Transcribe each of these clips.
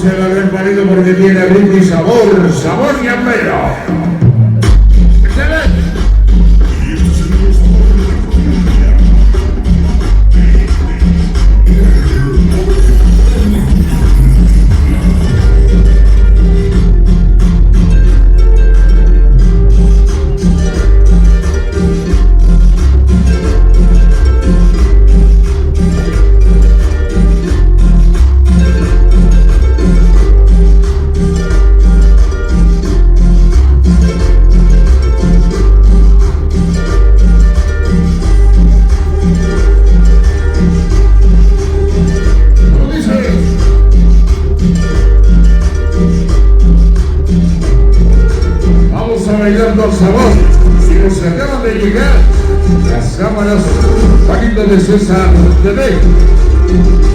se la ven parido porque tiene ritmo y sabor, sabor ñapero. Bailando al sabor, si nos acaban de llegar las cámaras Paquito de César TV,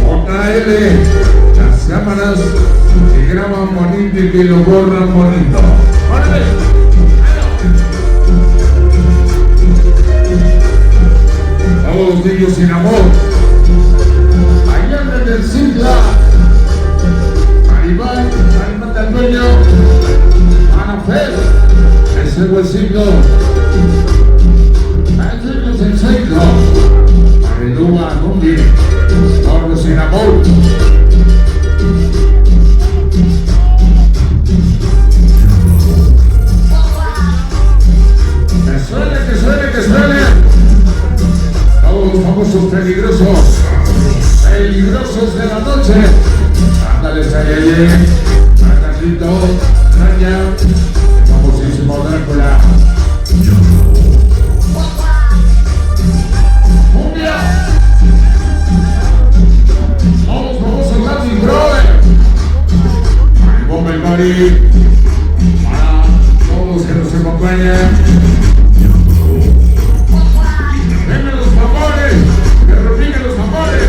JL, las cámaras que graban bonito y que lo borran bonito. ¡Órale! Todos los niños sin amor, allá en el Sigla, Maribán del dueño, Anafel. Ese fue el signo. El es el signo. Aleluya, Cumbi. Todos sin amor. Que suene, que suene, que suene. Todos los famosos peligrosos. Peligrosos de la noche. Ándale, Sayeye. Carlito. Raya. Famosísimo Drácula. ¡Cumbia! ¡Vamos, famosos Latin Brother! ¡Bomba el Mari! Para todos que nos acompañan. ¡Vengan los tambores! ¡Que repiquen los tambores!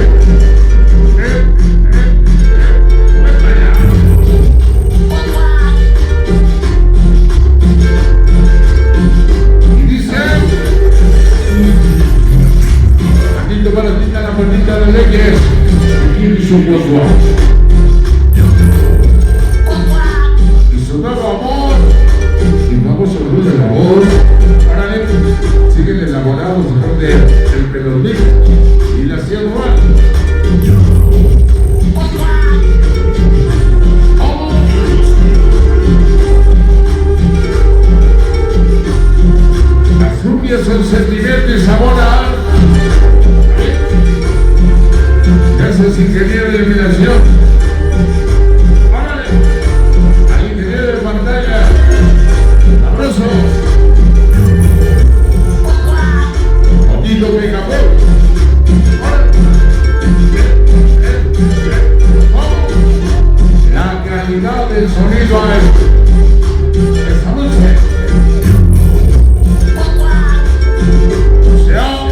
Para quitar la puertita de leyes y su pozo y su nuevo amor y vamos a luz del amor. Ahora siguen elaborados donde el pelotito y la sierra. Las cumbias son sentimiento y sabor a gracias, ingeniero de iluminación. ¡Órale! Al ingeniero de pantalla. ¡Abrazo! Otito Picapó. La calidad del sonido esta noche. O sea,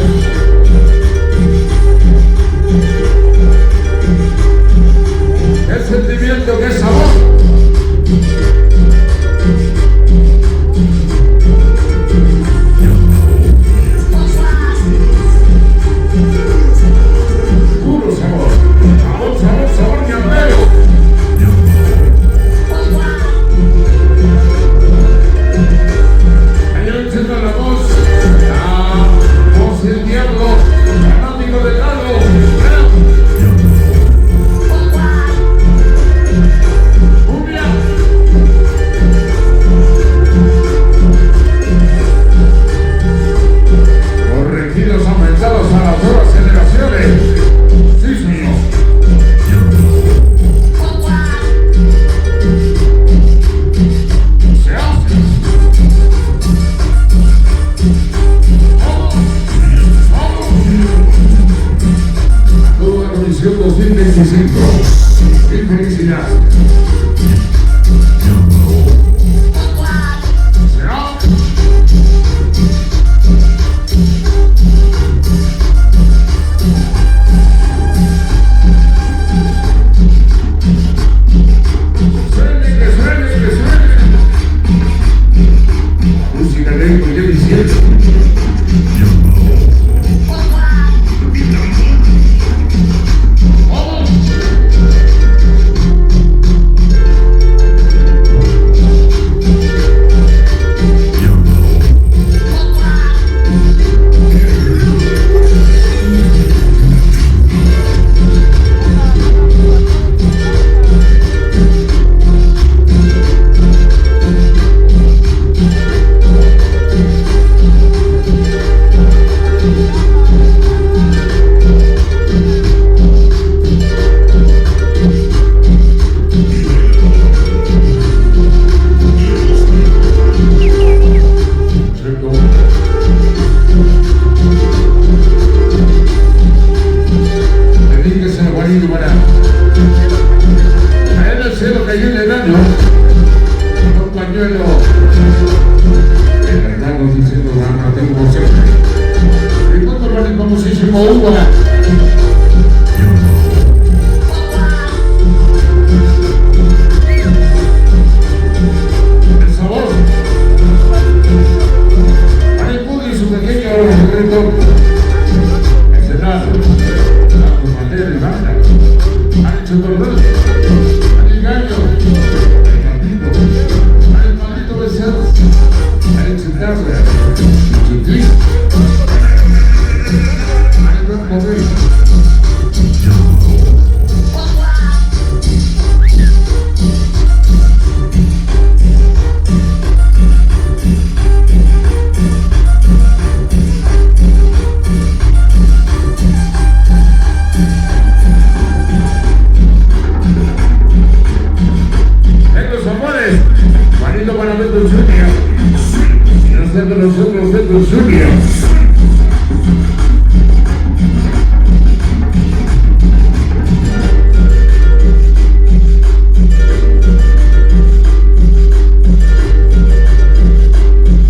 casa. Manito para Beto Junior. Nosotros Beto Junior.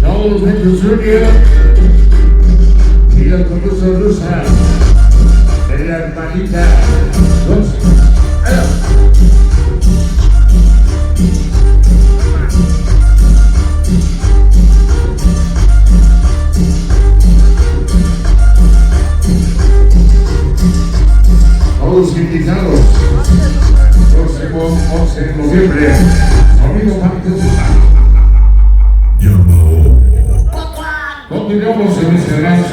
Todos Beto Junior. Y la concurso rusa. De la hermanita. Todos invitados, próximo 11 de noviembre, amigo Martín. Continuamos en este gran